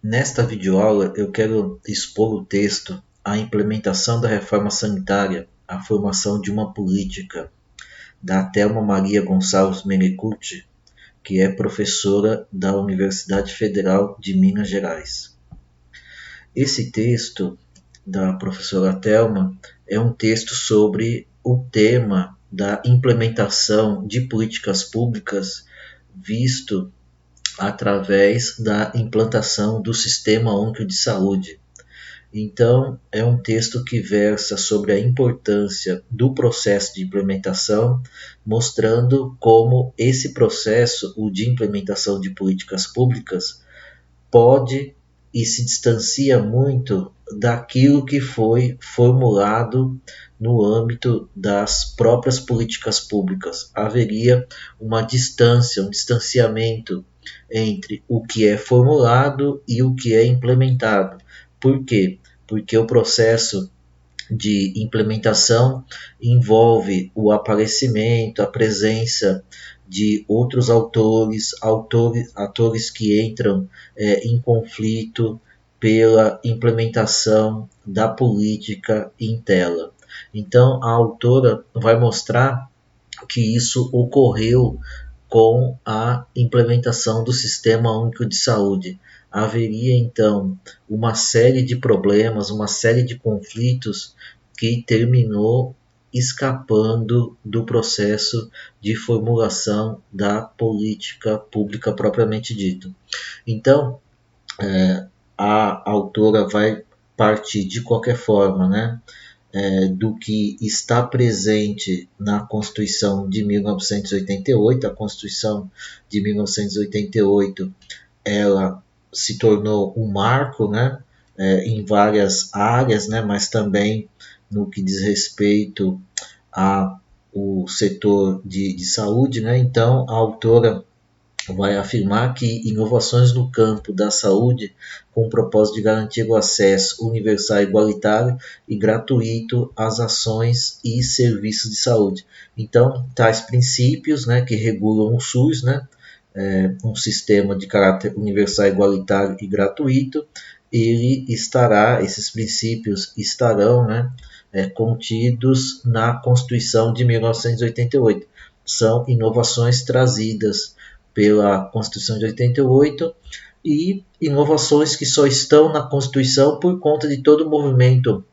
Nesta videoaula eu quero expor o texto A Implementação da Reforma Sanitária, a Formação de uma Política, da Thelma Maria Gonçalves Menecute, que é professora da Universidade Federal de Minas Gerais. Esse texto da professora Thelma é um texto sobre o tema da implementação de políticas públicas visto através da implantação do Sistema Único de Saúde. Então, é um texto que versa sobre a importância do processo de implementação, mostrando como esse processo, o de implementação de políticas públicas, pode e se distancia muito daquilo que foi formulado no âmbito das próprias políticas públicas. Haveria uma distância, um distanciamento entre o que é formulado e o que é implementado. Por quê? Porque o processo de implementação envolve o aparecimento, a presença de outros atores que entram em conflito pela implementação da política em tela. Então, a autora vai mostrar que isso ocorreu com a implementação do Sistema Único de Saúde. Haveria então uma série de problemas, uma série de conflitos que terminou escapando do processo de formulação da política pública propriamente dito. Então, a autora vai partir de qualquer forma, né, do que está presente na Constituição de 1988. A Constituição de 1988 ela se tornou um marco, né, em várias áreas, né, mas também no que diz respeito ao setor de saúde. Né. Então, a autora vai afirmar que inovações no campo da saúde com o propósito de garantir o acesso universal, igualitário e gratuito às ações e serviços de saúde. Então, tais princípios, né, que regulam o SUS, né, um sistema de caráter universal, igualitário e gratuito, esses princípios estarão, né, contidos na Constituição de 1988. São inovações trazidas pela Constituição de 88 e inovações que só estão na Constituição por conta de todo o movimento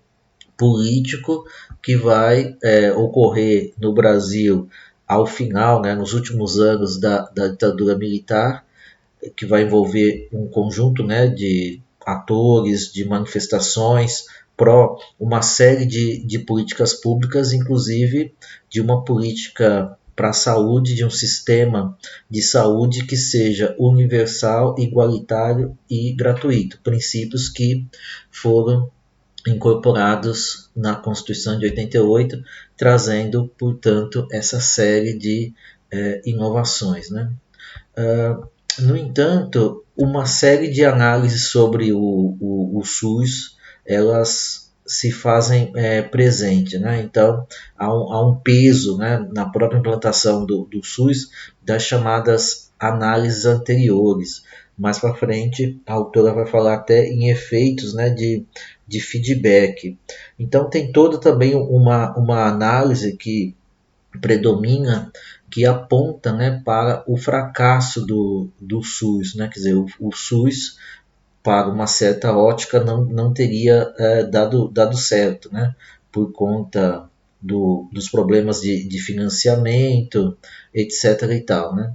político que vai ocorrer no Brasil ao final, né, nos últimos anos da ditadura militar, que vai envolver um conjunto, né, de atores, de manifestações pró uma série de políticas públicas, inclusive de uma política para a saúde, de um sistema de saúde que seja universal, igualitário e gratuito. Princípios que foram incorporados na Constituição de 88, trazendo, portanto, essa série de inovações. Né? No entanto, uma série de análises sobre o SUS, elas se fazem presente. Né? Então, há um peso, né, na própria implantação do SUS das chamadas análises anteriores. Mais para frente, a autora vai falar até em efeitos, né, de feedback. Então, tem toda também uma análise que predomina, que aponta, né, para o fracasso do SUS. Né? Quer dizer, o SUS, para uma certa ótica, não teria dado certo, né? Por conta dos problemas de financiamento, etc. E tal, né?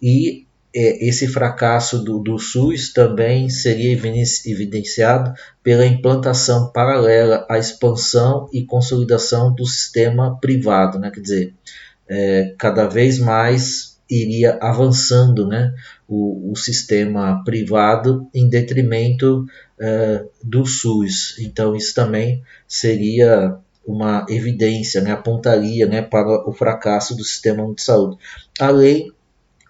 E esse fracasso do SUS também seria evidenciado pela implantação paralela à expansão e consolidação do sistema privado. Né? Quer dizer, cada vez mais iria avançando, né, o sistema privado em detrimento do SUS. Então, isso também seria uma evidência, né, apontaria, né, para o fracasso do sistema de saúde. Além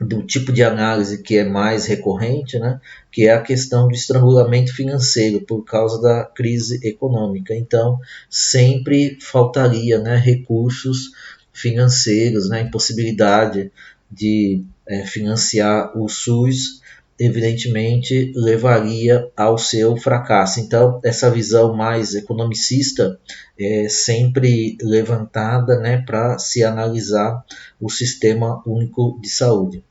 do tipo de análise que é mais recorrente, né, que é a questão do estrangulamento financeiro por causa da crise econômica. Então, sempre faltaria, né, recursos financeiros, né, impossibilidade de financiar o SUS evidentemente levaria ao seu fracasso. Então, essa visão mais economicista é sempre levantada, né, para se analisar o Sistema Único de Saúde.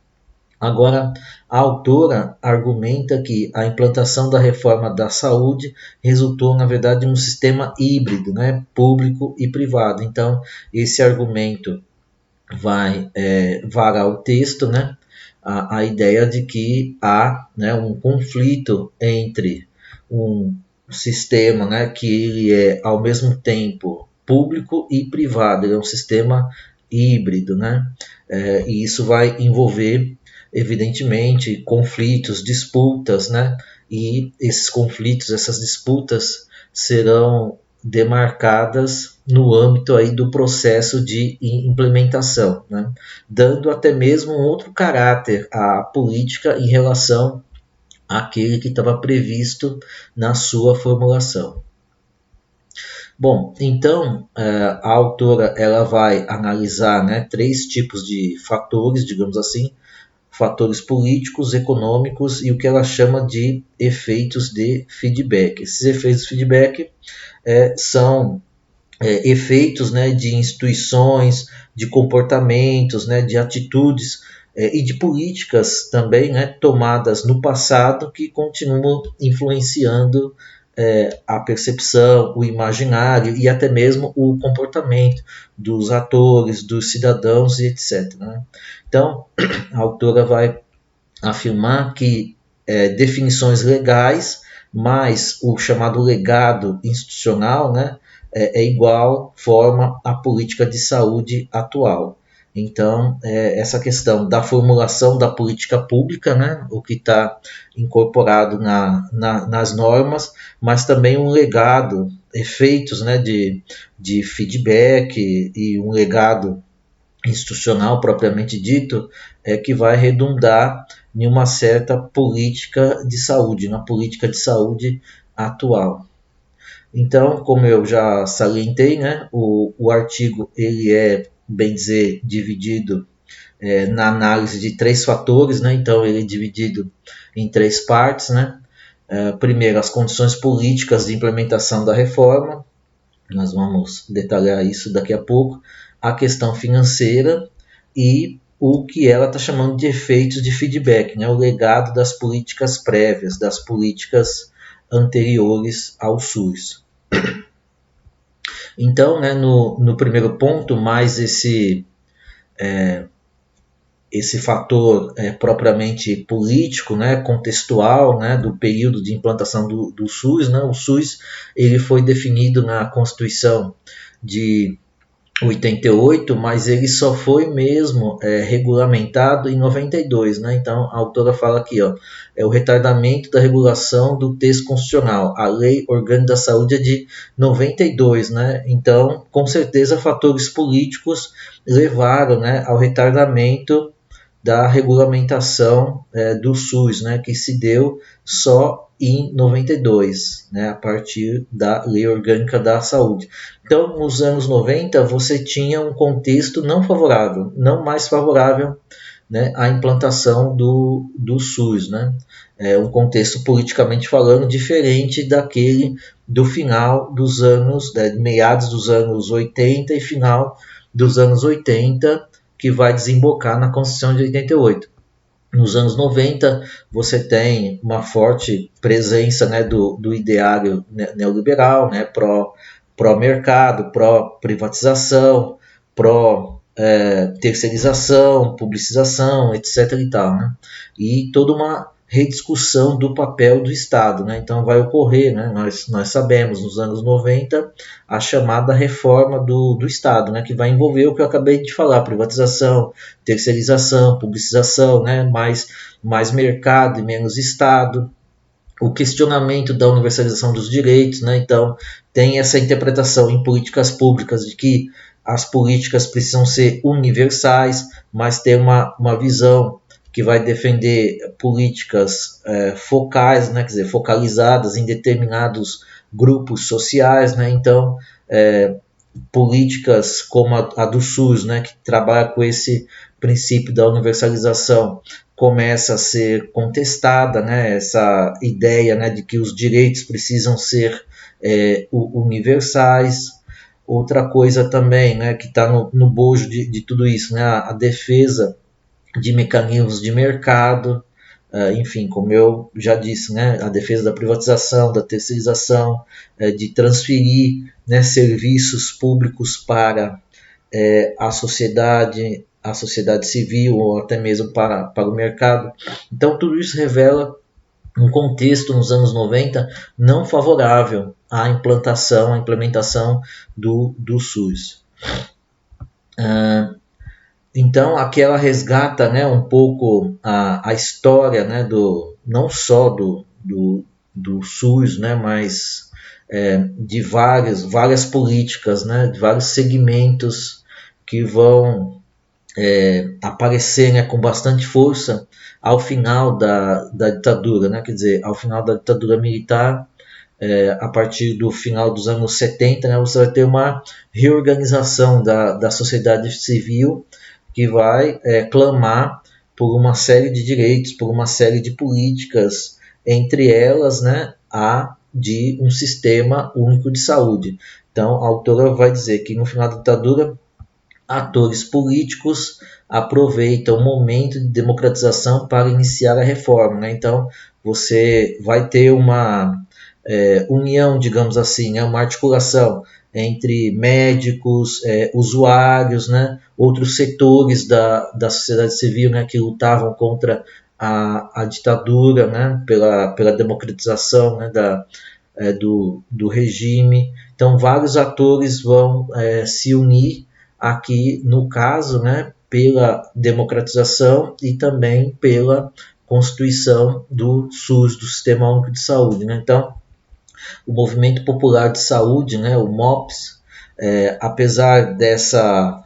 Agora, a autora argumenta que a implantação da reforma da saúde resultou, na verdade, em um sistema híbrido, né, público e privado. Então, esse argumento vai varar o texto, né, a ideia de que há, né, um conflito entre um sistema, né, que ele é ao mesmo tempo público e privado, ele é um sistema híbrido, né, e isso vai envolver evidentemente conflitos, disputas, né, e esses conflitos, essas disputas serão demarcadas no âmbito aí do processo de implementação, né? Dando até mesmo um outro caráter à política em relação àquele que estava previsto na sua formulação. Bom, então a autora ela vai analisar, né, 3 tipos de fatores, digamos assim, fatores políticos, econômicos e o que ela chama de efeitos de feedback. Esses efeitos de feedback são efeitos, né, de instituições, de comportamentos, né, de atitudes e de políticas também, né, tomadas no passado que continuam influenciando a percepção, o imaginário e até mesmo o comportamento dos atores, dos cidadãos e etc. Né? Então, a autora vai afirmar que definições legais mais o chamado legado institucional, né, igual forma à política de saúde atual. Então, essa questão da formulação da política pública, né, o que está incorporado nas normas, mas também um legado, efeitos, né, de feedback e um legado institucional propriamente dito, que vai redundar em uma certa política de saúde, na política de saúde atual. Então, como eu já salientei, né, o artigo ele é, bem dizer, dividido na análise de 3 fatores, né, então ele é dividido em 3 partes. Né. Primeiro, as condições políticas de implementação da reforma, nós vamos detalhar isso daqui a pouco, a questão financeira e o que ela está chamando de efeitos de feedback, né, o legado das políticas prévias, das políticas anteriores ao SUS. Então, né, no primeiro ponto, mais esse fator propriamente político, né, contextual, né, do período de implantação do SUS. Né, o SUS ele foi definido na Constituição de 88, mas ele só foi mesmo regulamentado em 92, né? Então a autora fala aqui, ó, é o retardamento da regulação do texto constitucional. A Lei Orgânica da Saúde é de 92, né? Então, com certeza, fatores políticos levaram, né, ao retardamento da regulamentação do SUS, né, que se deu só em 92, né, a partir da Lei Orgânica da Saúde. Então, nos anos 90, você tinha um contexto não favorável, não mais favorável, né, à implantação do SUS. Né? Um contexto politicamente falando diferente daquele do final dos anos, meados dos anos 80 e final dos anos 80, que vai desembocar na Constituição de 88. Nos anos 90, você tem uma forte presença, né, do ideário neoliberal, né, pró-mercado, pró-privatização, pró-terceirização, publicização, etc. E tal, né? E toda uma rediscussão do papel do Estado. Né? Então vai ocorrer, né? nós sabemos, nos anos 90, a chamada reforma do Estado, né? Que vai envolver o que eu acabei de falar, privatização, terceirização, publicização, né? mais mercado e menos Estado, o questionamento da universalização dos direitos. Né? Então tem essa interpretação em políticas públicas de que as políticas precisam ser universais, mas ter uma visão que vai defender políticas focais, né, quer dizer, focalizadas em determinados grupos sociais. Né, então, políticas como a do SUS, né, que trabalha com esse princípio da universalização, começa a ser contestada, né, essa ideia, né, de que os direitos precisam ser universais. Outra coisa também, né, que está no bojo de tudo isso, né, a defesa de mecanismos de mercado, enfim, como eu já disse, né, a defesa da privatização, da terceirização, de transferir, né, serviços públicos para a sociedade civil ou até mesmo para o mercado. Então, tudo isso revela um contexto nos anos 90 não favorável à implementação do SUS. Então, aqui ela resgata, né, um pouco a história, né, não só do SUS, né, mas de várias políticas, né, de vários segmentos que vão aparecer, né, com bastante força ao final da ditadura, né, quer dizer, ao final da ditadura militar, a partir do final dos anos 70, né, você vai ter uma reorganização da sociedade civil que vai clamar por uma série de direitos, por uma série de políticas, entre elas, né, a de um sistema único de saúde. Então, a autora vai dizer que no final da ditadura, atores políticos aproveitam o momento de democratização para iniciar a reforma, né? Então, você vai ter uma união, digamos assim, né? Uma articulação entre médicos, usuários, né? Outros setores da sociedade civil, né? Que lutavam contra a ditadura, né? Pela democratização, né? Do regime. Então, vários atores vão se unir aqui, no caso, né? Pela democratização e também pela constituição do SUS, do Sistema Único de Saúde, né? Então, o Movimento Popular de Saúde, né, o MOPS, apesar dessa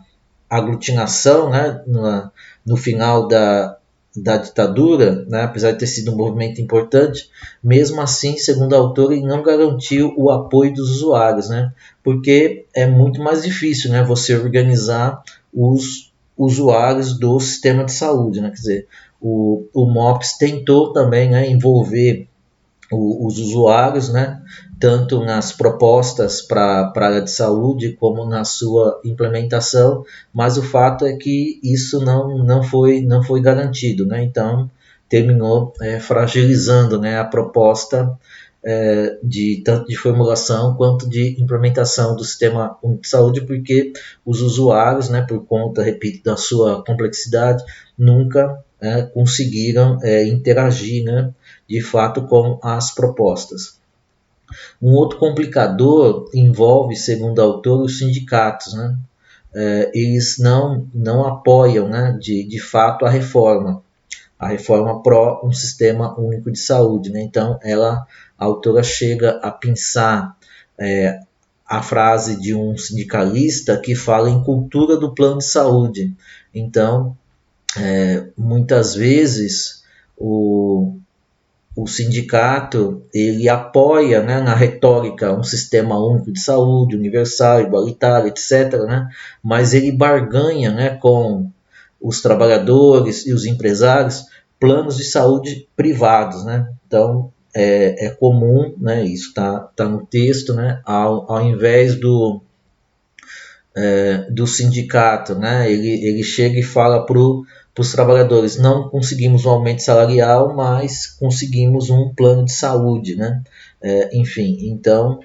aglutinação, né, no final da ditadura, né, apesar de ter sido um movimento importante, mesmo assim, segundo a autora, ele não garantiu o apoio dos usuários, né, porque é muito mais difícil, né, você organizar os usuários do sistema de saúde, né, quer dizer, o MOPS tentou também, né, envolver os usuários, né, tanto nas propostas para a área de saúde como na sua implementação, mas o fato é que isso não foi garantido, né, então terminou fragilizando, né, a proposta tanto de formulação quanto de implementação do Sistema Único de Saúde, porque os usuários, né, por conta, repito, da sua complexidade, nunca conseguiram interagir, né, de fato com as propostas. Um outro complicador envolve, segundo a autor, os sindicatos, né? Eles não apoiam, né, de fato a reforma pró um sistema único de saúde, né? Então, a autora chega a pensar a frase de um sindicalista que fala em cultura do plano de saúde. Então, muitas vezes o sindicato ele apoia, né, na retórica um sistema único de saúde, universal, igualitário, etc., né, mas ele barganha, né, com os trabalhadores e os empresários planos de saúde privados, né? Então é comum, né, isso está no texto, né, ao invés do sindicato, né, ele chega e fala para os trabalhadores, não conseguimos um aumento salarial, mas conseguimos um plano de saúde, né? Enfim, então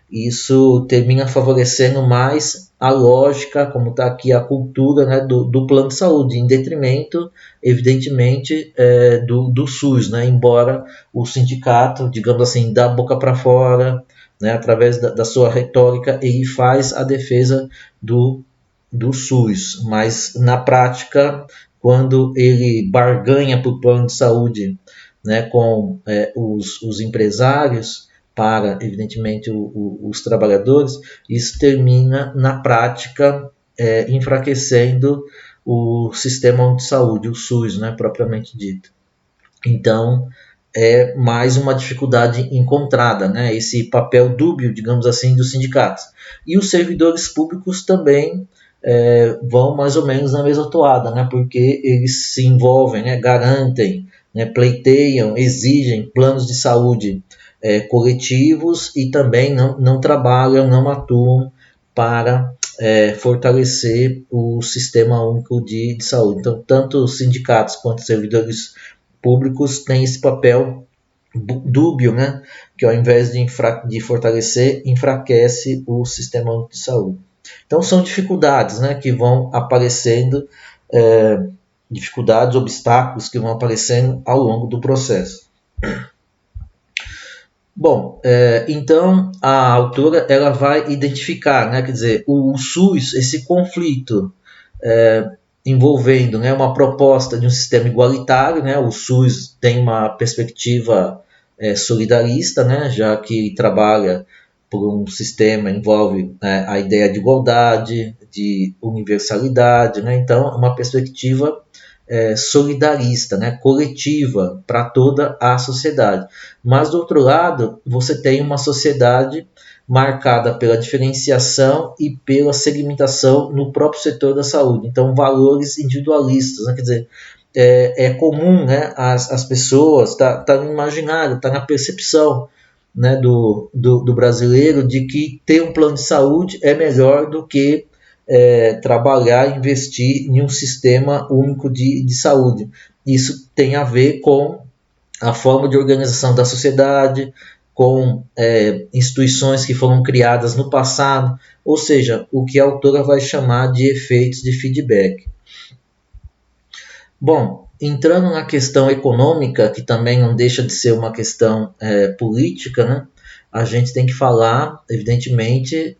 isso termina favorecendo mais a lógica, como está aqui, a cultura, né, do plano de saúde, em detrimento, evidentemente, do SUS, né? Embora o sindicato, digamos assim, da boca para fora, né, através da sua retórica, ele faz a defesa do SUS, mas na prática, quando ele barganha para o plano de saúde, né, com os empresários, para, evidentemente, os trabalhadores, isso termina, na prática, enfraquecendo o sistema de saúde, o SUS, né, propriamente dito. Então, é mais uma dificuldade encontrada, né, esse papel dúbio, digamos assim, dos sindicatos. E os servidores públicos também vão mais ou menos na mesma toada, né? Porque eles se envolvem, né? Garantem, né? Pleiteiam, exigem planos de saúde coletivos e também não trabalham, não atuam para fortalecer o sistema único de saúde. Então, tanto os sindicatos quanto os servidores públicos têm esse papel dúbio, né? Que ao invés de fortalecer, enfraquece o sistema único de saúde. Então são dificuldades, né, que vão aparecendo, dificuldades, obstáculos que vão aparecendo ao longo do processo. Bom, então a autora ela vai identificar, né, quer dizer, o SUS, esse conflito envolvendo, né, uma proposta de um sistema igualitário, né, o SUS tem uma perspectiva solidarista, né, já que trabalha por um sistema, envolve a ideia de igualdade, de universalidade, né, então uma perspectiva solidarista, né, coletiva para toda a sociedade. Mas do outro lado, você tem uma sociedade marcada pela diferenciação e pela segmentação no próprio setor da saúde. Então, valores individualistas, né, quer dizer, é comum, né, as pessoas, tá no imaginário, está na percepção, né, do brasileiro de que ter um plano de saúde é melhor do que trabalhar e investir em um sistema único de saúde. Isso tem a ver com a forma de organização da sociedade, com instituições que foram criadas no passado, ou seja, o que a autora vai chamar de efeitos de feedback. Bom, entrando na questão econômica, que também não deixa de ser uma questão política, né? A gente tem que falar, evidentemente,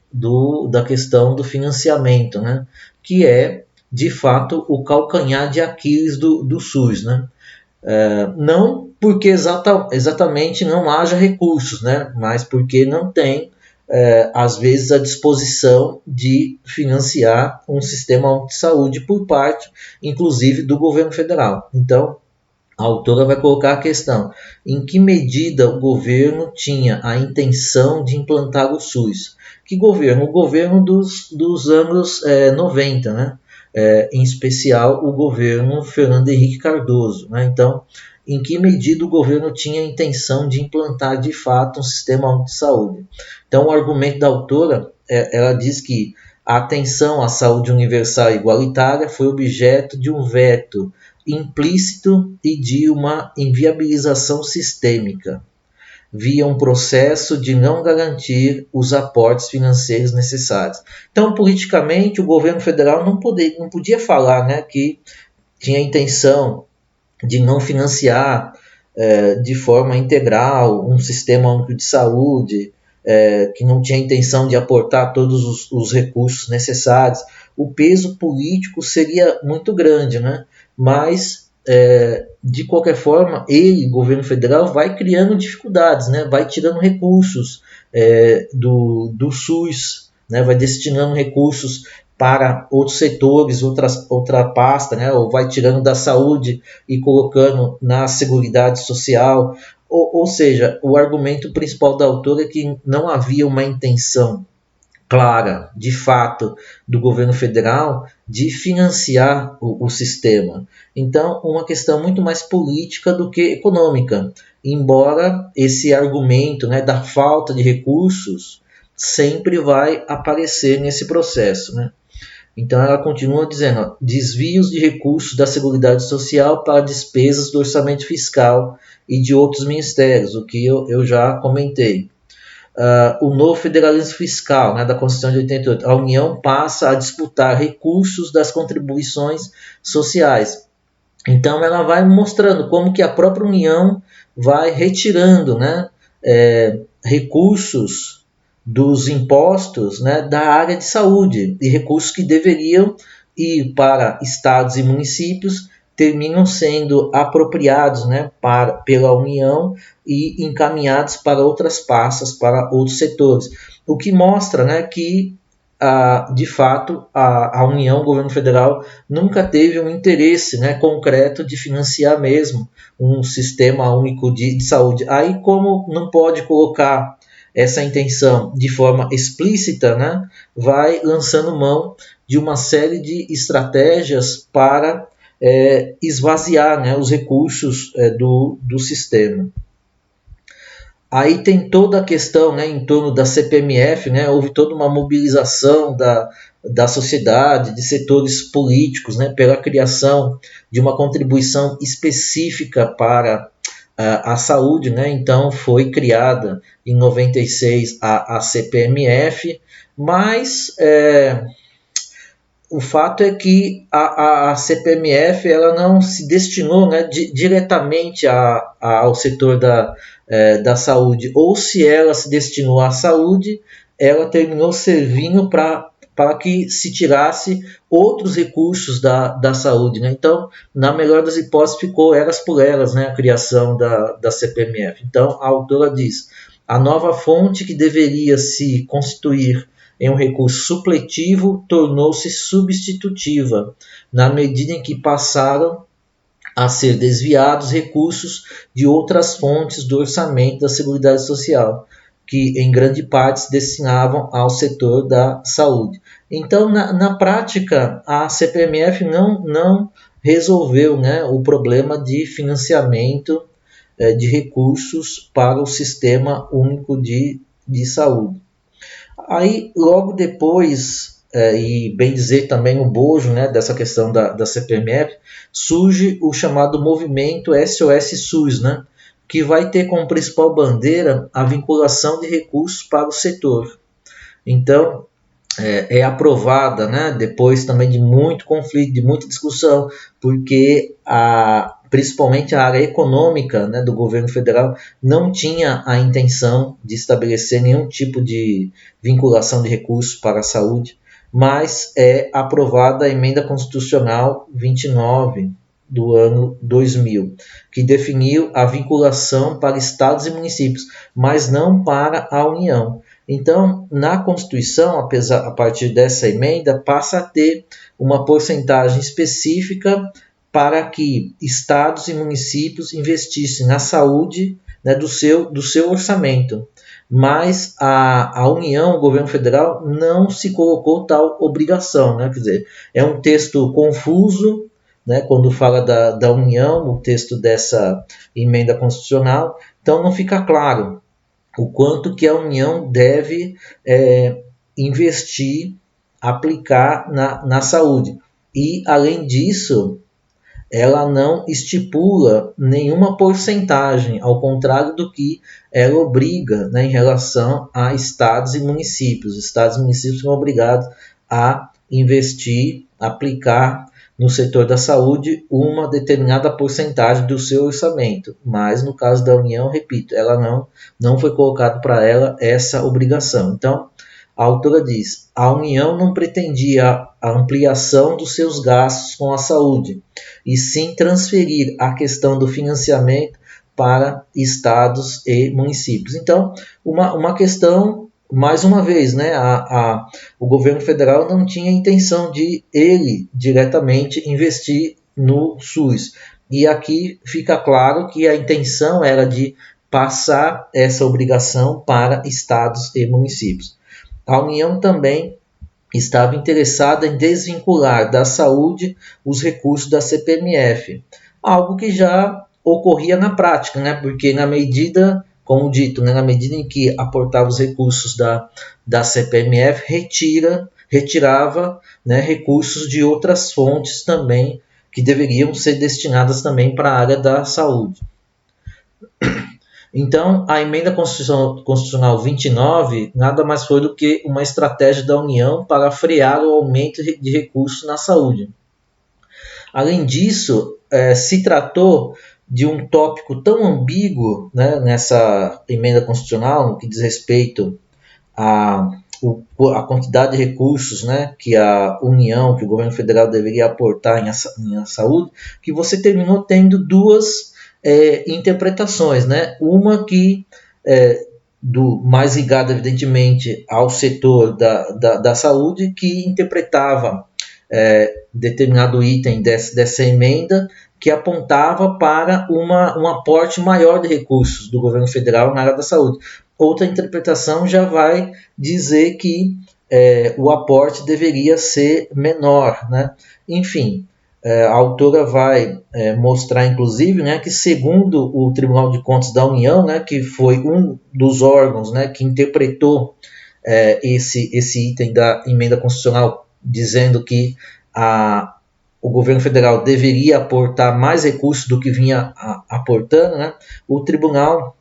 da questão do financiamento, né? Que é, de fato, o calcanhar de Aquiles do SUS, né? Não porque exatamente não haja recursos, né? Mas porque não tem, às vezes, a disposição de financiar um sistema de saúde por parte, inclusive, do governo federal. Então, a autora vai colocar a questão: em que medida o governo tinha a intenção de implantar o SUS? Que governo? O governo dos anos 90, né? Em especial o governo Fernando Henrique Cardoso. Né? Então, em que medida o governo tinha a intenção de implantar de fato um sistema único de saúde? Então, o argumento da autora, ela diz que a atenção à saúde universal e igualitária foi objeto de um veto implícito e de uma inviabilização sistêmica, via um processo de não garantir os aportes financeiros necessários. Então, politicamente, o governo federal não podia falar, né, que tinha a intenção de não financiar de forma integral um sistema único de saúde, que não tinha a intenção de aportar todos os recursos necessários. O peso político seria muito grande, né? Mas, de qualquer forma, o governo federal, vai criando dificuldades, né? Vai tirando recursos do SUS, né? Vai destinando recursos para outros setores, outra pasta, né? Ou vai tirando da saúde e colocando na Seguridade Social. Ou seja, o argumento principal da autora é que não havia uma intenção clara, de fato, do governo federal de financiar o sistema. Então, uma questão muito mais política do que econômica, embora esse argumento, né, da falta de recursos sempre vai aparecer nesse processo, né? Então ela continua dizendo, ó, desvios de recursos da Seguridade Social para despesas do orçamento fiscal e de outros ministérios, o que eu já comentei. O novo federalismo fiscal, né, da Constituição de 88, a União passa a disputar recursos das contribuições sociais. Então ela vai mostrando como que a própria União vai retirando, né, recursos dos impostos, né, da área de saúde, e recursos que deveriam ir para estados e municípios terminam sendo apropriados, né, pela União e encaminhados para outras pastas, para outros setores. O que mostra, né, que, de fato, a União, o governo federal, nunca teve um interesse, né, concreto de financiar mesmo um sistema único de saúde. Aí, como não pode colocar essa intenção de forma explícita, né, vai lançando mão de uma série de estratégias para esvaziar, né, os recursos do sistema. Aí tem toda a questão, né, em torno da CPMF, né, houve toda uma mobilização da sociedade, de setores políticos, né, pela criação de uma contribuição específica para a saúde, né, então foi criada em 96 a CPMF, mas o fato é que a CPMF ela não se destinou, né, diretamente ao setor da saúde, ou se ela se destinou à saúde, ela terminou servindo para que se tirasse outros recursos da saúde. Né? Então, na melhor das hipóteses, ficou elas por elas, né, a criação da CPMF. Então, a autora diz, a nova fonte que deveria se constituir em um recurso supletivo tornou-se substitutiva, na medida em que passaram a ser desviados recursos de outras fontes do orçamento da Seguridade Social, que em grande parte se destinavam ao setor da saúde. Então, na prática, a CPMF não resolveu, né, o problema de financiamento de recursos para o Sistema Único de Saúde. Aí, logo depois, e bem dizer também o bojo, né, dessa questão da CPMF, surge o chamado movimento SOS SUS, né, que vai ter como principal bandeira a vinculação de recursos para o setor. Então, é aprovada, né, depois também de muito conflito, de muita discussão, porque principalmente a área econômica, né, do governo federal não tinha a intenção de estabelecer nenhum tipo de vinculação de recursos para a saúde, mas é aprovada a Emenda Constitucional 29 do ano 2000, que definiu a vinculação para estados e municípios, mas não para a União. Então, na Constituição, a partir dessa emenda, passa a ter uma porcentagem específica para que estados e municípios investissem na saúde, né, do seu orçamento. Mas a União, o governo federal, não se colocou tal obrigação. Né? Quer dizer, é um texto confuso, né, quando fala da União, o texto dessa emenda constitucional, então não fica claro o quanto que a União deve investir, aplicar na saúde. E, além disso, ela não estipula nenhuma porcentagem, ao contrário do que ela obriga, né, em relação a estados e municípios. Estados e municípios são obrigados a investir, aplicar no setor da saúde uma determinada porcentagem do seu orçamento, mas no caso da União, repito, ela não foi colocado para ela essa obrigação. Então, a autora diz, a União não pretendia a ampliação dos seus gastos com a saúde, e sim transferir a questão do financiamento para estados e municípios. Então, uma questão, mais uma vez, né, o governo federal não tinha intenção de ele diretamente investir no SUS. E aqui fica claro que a intenção era de passar essa obrigação para estados e municípios. A União também estava interessada em desvincular da saúde os recursos da CPMF, algo que já ocorria na prática, né? Porque na medida, como dito, né, na medida em que aportava os recursos da CPMF, retirava, né, recursos de outras fontes também, que deveriam ser destinadas também para a área da saúde. Então, a Emenda Constitucional 29 nada mais foi do que uma estratégia da União para frear o aumento de recursos na saúde. Além disso, se tratou de um tópico tão ambíguo, né, nessa Emenda Constitucional, no que diz respeito a quantidade de recursos, né, que a União, que o governo federal deveria aportar em saúde, que você terminou tendo duas interpretações, né? Uma que mais ligada, evidentemente, ao setor da saúde, que interpretava determinado item dessa emenda, que apontava para um aporte maior de recursos do governo federal na área da saúde. Outra interpretação já vai dizer que o aporte deveria ser menor, né? Enfim, a autora vai mostrar, inclusive, né, que segundo o Tribunal de Contas da União, né, que foi um dos órgãos, né, que interpretou esse item da emenda constitucional, dizendo que o governo federal deveria aportar mais recursos do que vinha aportando, né, o Tribunal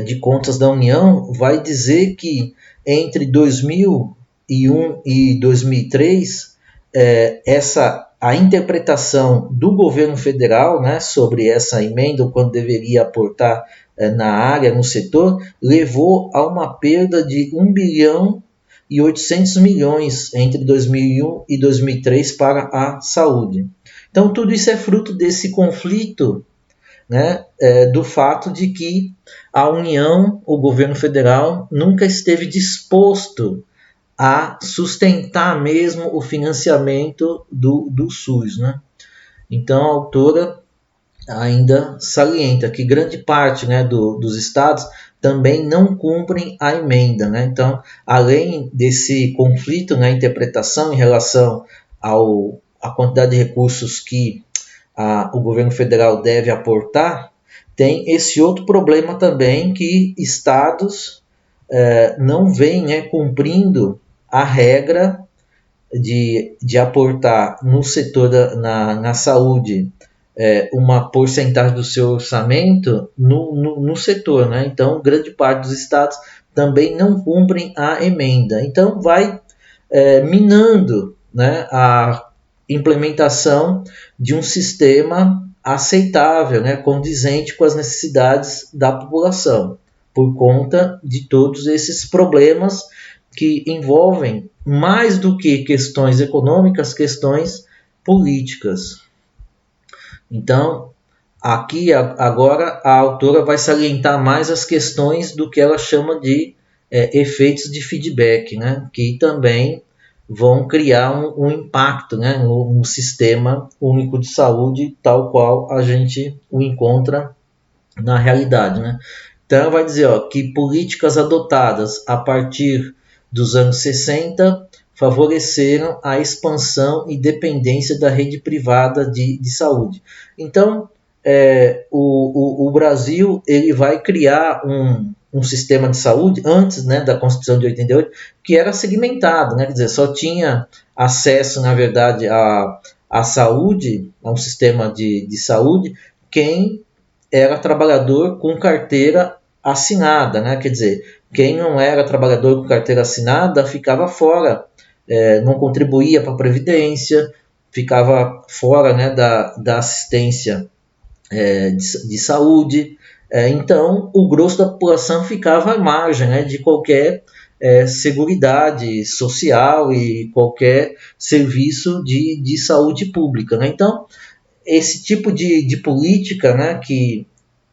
de Contas da União vai dizer que entre 2001 e 2003, a interpretação do governo federal, né, sobre essa emenda, quando deveria aportar na área, no setor, levou a uma perda de 1 bilhão e 800 milhões entre 2001 e 2003 para a saúde. Então, tudo isso é fruto desse conflito, né, do fato de que a União, o governo federal, nunca esteve disposto a sustentar mesmo o financiamento do SUS, né? Então a autora ainda salienta que grande parte, né, dos estados também não cumprem a emenda, né? Então, além desse conflito na interpretação em relação à quantidade de recursos que o governo federal deve aportar, tem esse outro problema também que estados não vêm, né, cumprindo a regra de aportar no setor na saúde uma porcentagem do seu orçamento no setor, né? Então, grande parte dos estados também não cumprem a emenda. Então, vai minando, né, a implementação de um sistema aceitável, né, condizente com as necessidades da população, por conta de todos esses problemas que envolvem mais do que questões econômicas, questões políticas. Então, aqui agora a autora vai salientar mais as questões do que ela chama de efeitos de feedback, né, que também vão criar um impacto, né, no sistema único de saúde, tal qual a gente o encontra na realidade, né? Então, vai dizer que políticas adotadas a partir dos anos 60 favoreceram a expansão e dependência da rede privada de saúde. Então, o Brasil ele vai criar um sistema de saúde antes, né, da Constituição de 88, que era segmentado, né, quer dizer, só tinha acesso, na verdade, à saúde, a um sistema de saúde, quem era trabalhador com carteira assinada, né, quer dizer, quem não era trabalhador com carteira assinada ficava fora, não contribuía para a Previdência, ficava fora, né, da assistência de saúde. Então, o grosso da população ficava à margem, né, de qualquer seguridade social e qualquer serviço de saúde pública, né? Então, esse tipo de política, né, que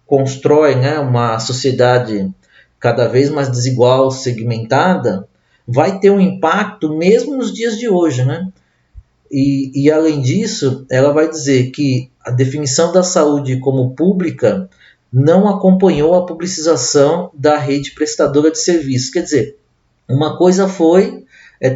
constrói, né, uma sociedade cada vez mais desigual, segmentada, vai ter um impacto mesmo nos dias de hoje, né? E além disso, ela vai dizer que a definição da saúde como pública não acompanhou a publicização da rede prestadora de serviços. Quer dizer, uma coisa foi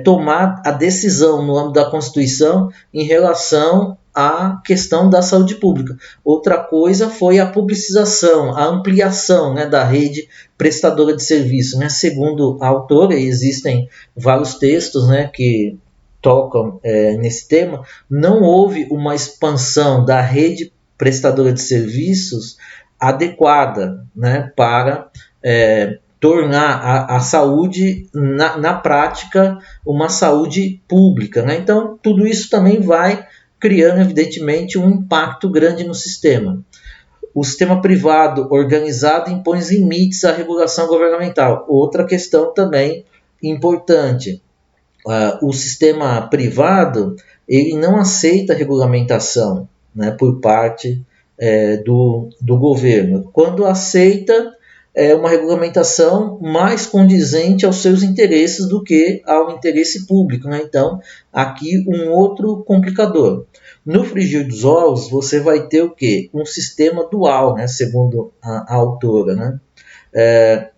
tomar a decisão no âmbito da Constituição em relação à questão da saúde pública. Outra coisa foi a publicização, a ampliação, né, da rede prestadora de serviço, né? Segundo a autora, existem vários textos, né, que tocam nesse tema, não houve uma expansão da rede prestadora de serviços adequada, né, para tornar a saúde, na prática, uma saúde pública, né? Então, tudo isso também vai criando, evidentemente, um impacto grande no sistema. O sistema privado organizado impõe limites à regulação governamental. Outra questão também importante. O sistema privado ele não aceita regulamentação, né, por parte do governo. Quando aceita, uma regulamentação mais condizente aos seus interesses do que ao interesse público, né? Então, aqui um outro complicador. No frigir dos ovos, você vai ter o quê? Um sistema dual, né, segundo a autora, né?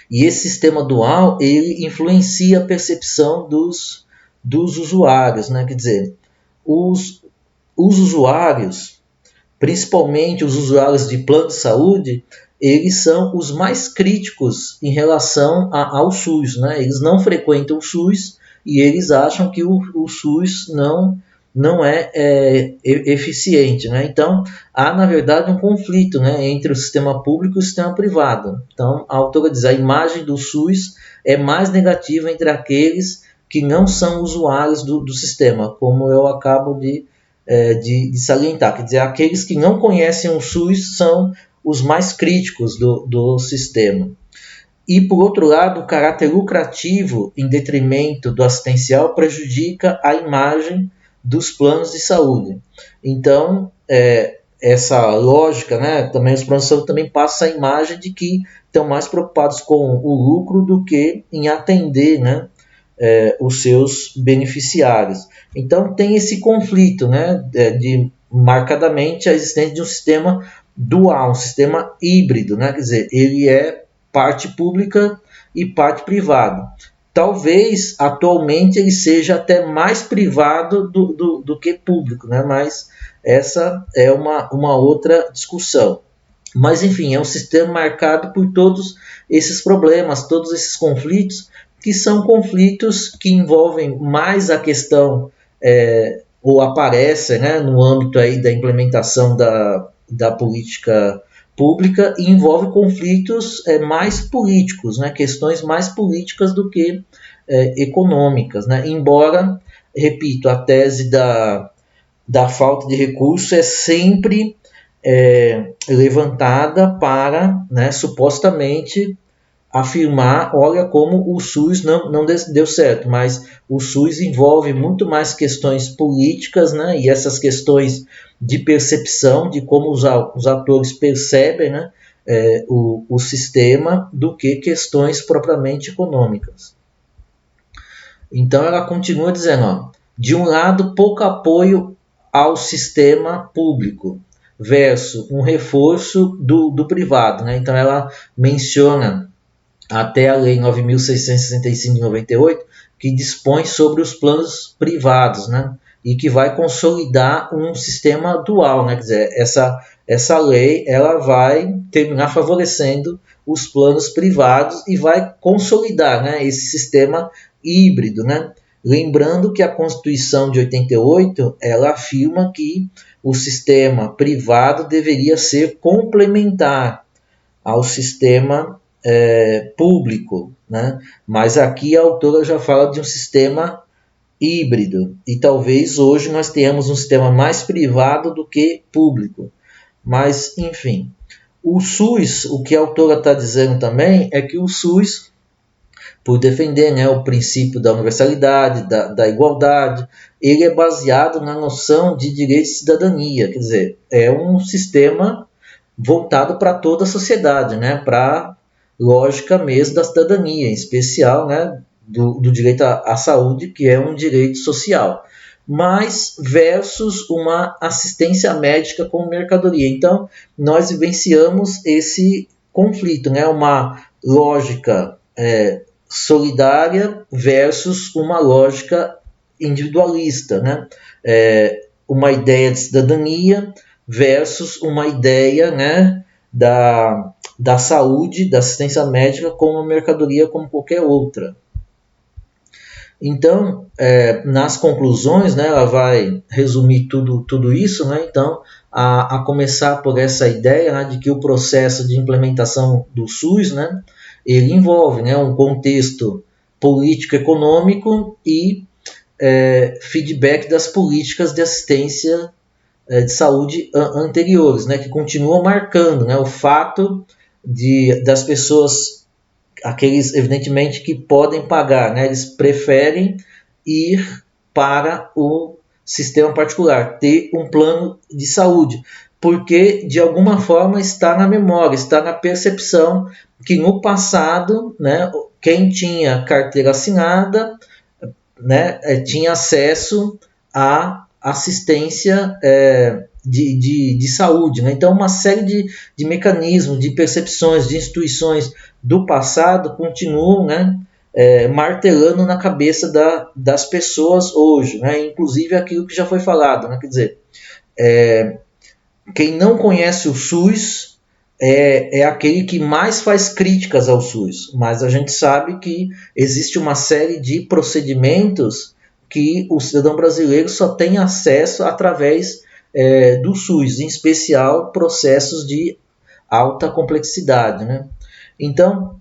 E esse sistema dual, ele influencia a percepção dos usuários, né? Quer dizer, os usuários, principalmente os usuários de plano de saúde, eles são os mais críticos em relação ao SUS, né? Eles não frequentam o SUS e eles acham que o SUS não é eficiente, né? Então, há, na verdade, um conflito, né, entre o sistema público e o sistema privado. Então, a autora diz, a imagem do SUS é mais negativa entre aqueles que não são usuários do sistema, como eu acabo de salientar. Quer dizer, aqueles que não conhecem o SUS são os mais críticos do sistema. E, por outro lado, o caráter lucrativo em detrimento do assistencial prejudica a imagem dos planos de saúde. Então, essa lógica, né, também os planos de saúde também passam a imagem de que estão mais preocupados com o lucro do que em atender, né, os seus beneficiários. Então, tem esse conflito, né, de marcadamente a existência de um sistema dual, um sistema híbrido, né, quer dizer, ele é parte pública e parte privada. Talvez atualmente ele seja até mais privado do que público, né? Mas essa é uma outra discussão. Mas enfim, é um sistema marcado por todos esses problemas, todos esses conflitos, que são conflitos que envolvem mais a questão, ou aparecem, né, no âmbito aí da implementação da política pública, e envolve conflitos mais políticos, né, questões mais políticas do que econômicas, né, embora, repito, a tese da falta de recursos é sempre levantada para, né, supostamente afirmar, olha como o SUS não deu certo, mas o SUS envolve muito mais questões políticas, né, e essas questões de percepção, de como os atores percebem, né, o sistema, do que questões propriamente econômicas. Então ela continua dizendo, ó, de um lado, pouco apoio ao sistema público, versus um reforço do privado, né? Então ela menciona até a Lei 9.665 de 98, que dispõe sobre os planos privados, né? E que vai consolidar um sistema dual, né? Quer dizer, essa lei ela vai terminar favorecendo os planos privados e vai consolidar, né, esse sistema híbrido, né? Lembrando que a Constituição de 88 ela afirma que o sistema privado deveria ser complementar ao sistema público, né? Mas aqui a autora já fala de um sistema híbrido, e talvez hoje nós tenhamos um sistema mais privado do que público. Mas, enfim, o SUS, o que a autora está dizendo também é que o SUS, por defender, né, o princípio da universalidade, da igualdade, ele é baseado na noção de direito de cidadania, quer dizer, é um sistema voltado para toda a sociedade, né, para lógica mesmo da cidadania, em especial, né, do direito à saúde, que é um direito social, mas versus uma assistência médica como mercadoria. Então, nós vivenciamos esse conflito, né, uma lógica solidária versus uma lógica individualista, né, uma ideia de cidadania versus uma ideia, né, da saúde, da assistência médica como uma mercadoria como qualquer outra. Então, nas conclusões, né, ela vai resumir tudo isso, né, então, a começar por essa ideia, né, de que o processo de implementação do SUS, né, ele envolve, né, um contexto político-econômico e feedback das políticas de assistência de saúde anteriores, né, que continuam marcando, né, o fato das pessoas, aqueles evidentemente que podem pagar, né, eles preferem ir para o sistema particular, ter um plano de saúde, porque de alguma forma está na memória, está na percepção que no passado, né, quem tinha carteira assinada, né, tinha acesso à assistência de saúde, né? Então, uma série de mecanismos, de percepções, de instituições do passado continuam, né, martelando na cabeça das pessoas hoje, né? Inclusive aquilo que já foi falado, né? Quer dizer, quem não conhece o SUS é aquele que mais faz críticas ao SUS, mas a gente sabe que existe uma série de procedimentos que o cidadão brasileiro só tem acesso através do SUS, em especial processos de alta complexidade, né? Então,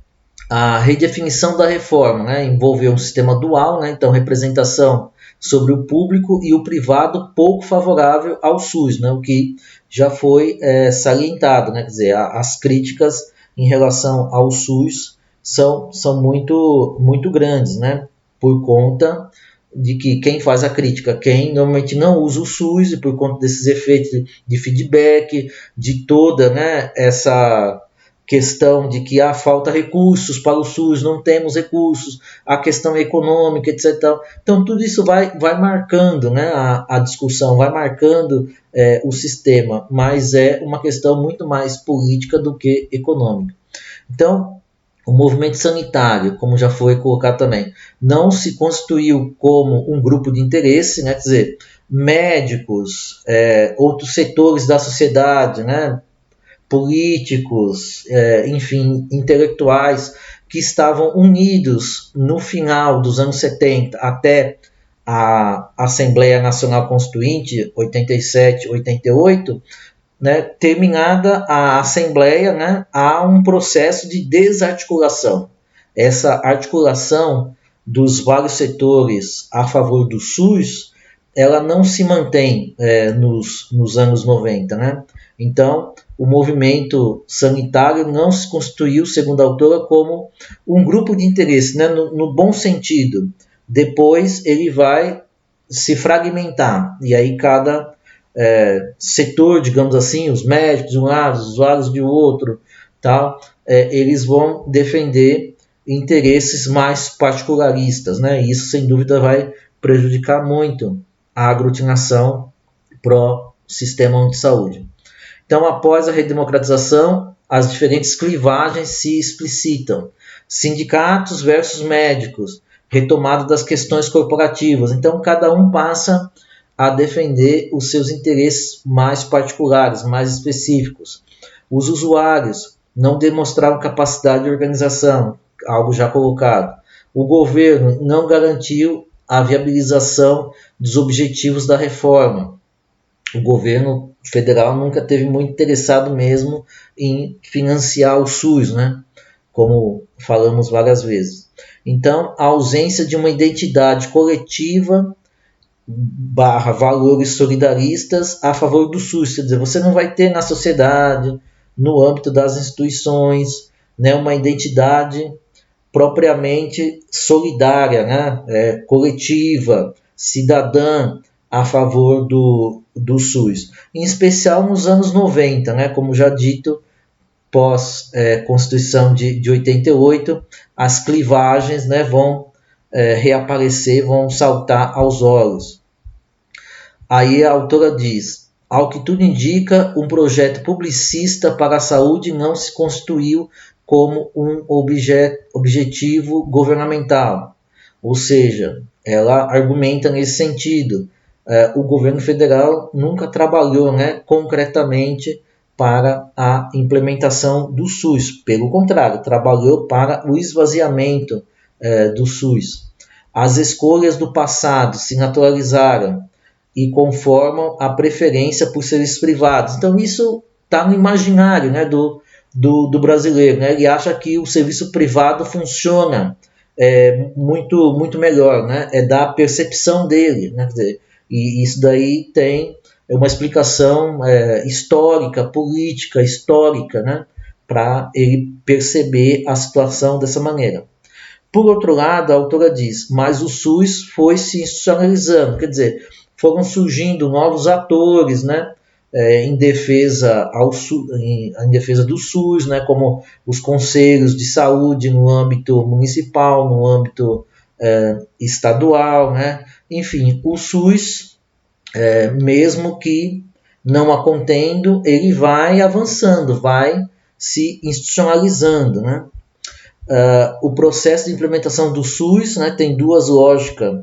a redefinição da reforma, né, envolveu um sistema dual, né, então representação sobre o público e o privado pouco favorável ao SUS, né, o que já foi salientado, né, quer dizer, as críticas em relação ao SUS são muito grandes, né, por conta de que quem faz a crítica, quem normalmente não usa o SUS, e por conta desses efeitos de feedback, de toda, né, essa questão de que falta recursos para o SUS, não temos recursos, a questão econômica, etc. Então, tudo isso vai marcando, né, a discussão, vai marcando o sistema, mas é uma questão muito mais política do que econômica. Então, o movimento sanitário, como já foi colocado também, não se constituiu como um grupo de interesse, né, quer dizer, médicos, outros setores da sociedade, né, políticos, enfim, intelectuais que estavam unidos no final dos anos 70 até a Assembleia Nacional Constituinte, 87, 88, né, terminada a Assembleia, né, há um processo de desarticulação. Essa articulação dos vários setores a favor do SUS, ela não se mantém nos anos 90, né? Então, o movimento sanitário não se constituiu, segundo a autora, como um grupo de interesse, né, no bom sentido. Depois ele vai se fragmentar, e aí cada setor, digamos assim, os médicos de um lado, os usuários de outro, tal, eles vão defender interesses mais particularistas, né? E isso, sem dúvida, vai prejudicar muito a aglutinação pró sistema de saúde. Então, após a redemocratização, as diferentes clivagens se explicitam. Sindicatos versus médicos, retomada das questões corporativas. Então, cada um passa a defender os seus interesses mais particulares, mais específicos. Os usuários não demonstraram capacidade de organização, algo já colocado. O governo não garantiu a viabilização dos objetivos da reforma. O governo federal nunca teve muito interessado mesmo em financiar o SUS, né? Como falamos várias vezes. Então, a ausência de uma identidade coletiva valores solidaristas a favor do SUS. Quer dizer, você não vai ter na sociedade, no âmbito das instituições, né, uma identidade propriamente solidária, né, coletiva, cidadã a favor do SUS. Em especial nos anos 90, né, como já dito, pós Constituição de 88, as clivagens, né, vão reaparecer, vão saltar aos olhos. Aí a autora diz: ao que tudo indica, um projeto publicista para a saúde não se constituiu como um objetivo governamental. Ou seja, ela argumenta nesse sentido. O governo federal nunca trabalhou, né, concretamente para a implementação do SUS. Pelo contrário, trabalhou para o esvaziamento do SUS. As escolhas do passado se naturalizaram e conformam a preferência por serviços privados. Então isso está no imaginário, né, do brasileiro. Né? Ele acha que o serviço privado funciona muito melhor, né? É da percepção dele. Né? Quer dizer, e isso daí tem uma explicação histórica, política, histórica, né? Para ele perceber a situação dessa maneira. Por outro lado, a autora diz, mas o SUS foi se institucionalizando, quer dizer, foram surgindo novos atores, né, em defesa do SUS, né, como os conselhos de saúde no âmbito municipal, no âmbito estadual, né, enfim, o SUS, mesmo que não a contendo, ele vai avançando, vai se institucionalizando, né? O processo de implementação do SUS, né, tem duas lógicas.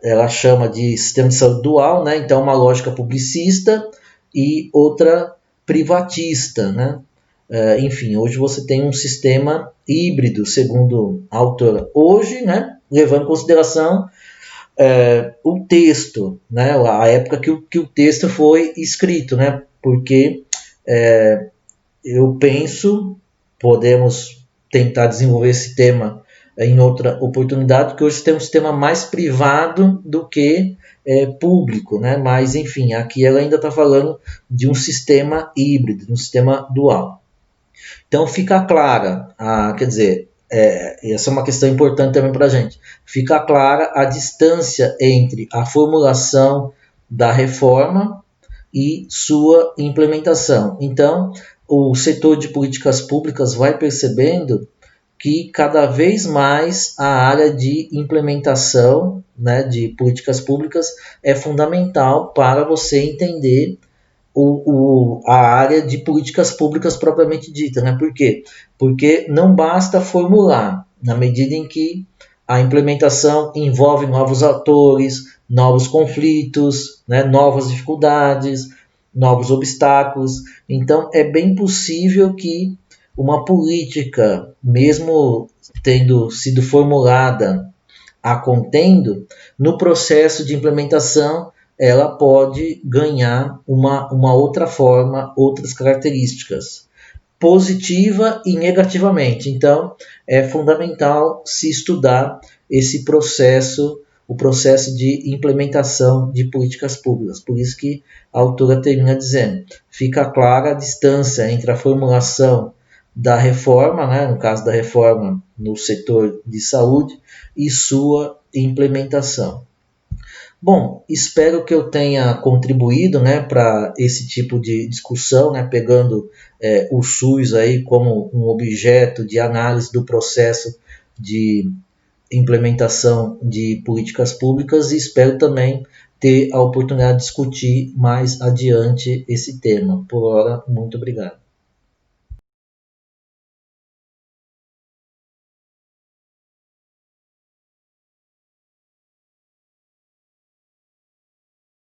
Ela chama de sistema de saúde dual, né? Então uma lógica publicista e outra privatista, né? Enfim, hoje você tem um sistema híbrido, segundo a autora. Hoje, né, levando em consideração o texto, né, a época que o texto foi escrito, né, porque eu penso, podemos tentar desenvolver esse tema em outra oportunidade, porque hoje tem um sistema mais privado do que público, né? Mas enfim, aqui ela ainda está falando de um sistema híbrido, de um sistema dual. Então fica clara, quer dizer, essa é uma questão importante também para a gente, fica clara a distância entre a formulação da reforma e sua implementação. Então, o setor de políticas públicas vai percebendo que cada vez mais a área de implementação, né, de políticas públicas é fundamental para você entender a área de políticas públicas propriamente dita. Né? Por quê? Porque não basta formular, na medida em que a implementação envolve novos atores, novos conflitos, né, novas dificuldades, novos obstáculos. Então, é bem possível que uma política, mesmo tendo sido formulada a contendo, no processo de implementação ela pode ganhar uma outra forma, outras características, positiva e negativamente. Então, é fundamental se estudar esse processo, o processo de implementação de políticas públicas. Por isso que a autora termina dizendo, fica clara a distância entre a formulação da reforma, né, no caso da reforma no setor de saúde, e sua implementação. Bom, espero que eu tenha contribuído, né, para esse tipo de discussão, né, pegando o SUS aí como um objeto de análise do processo de implementação de políticas públicas, e espero também ter a oportunidade de discutir mais adiante esse tema. Por hora, muito obrigado.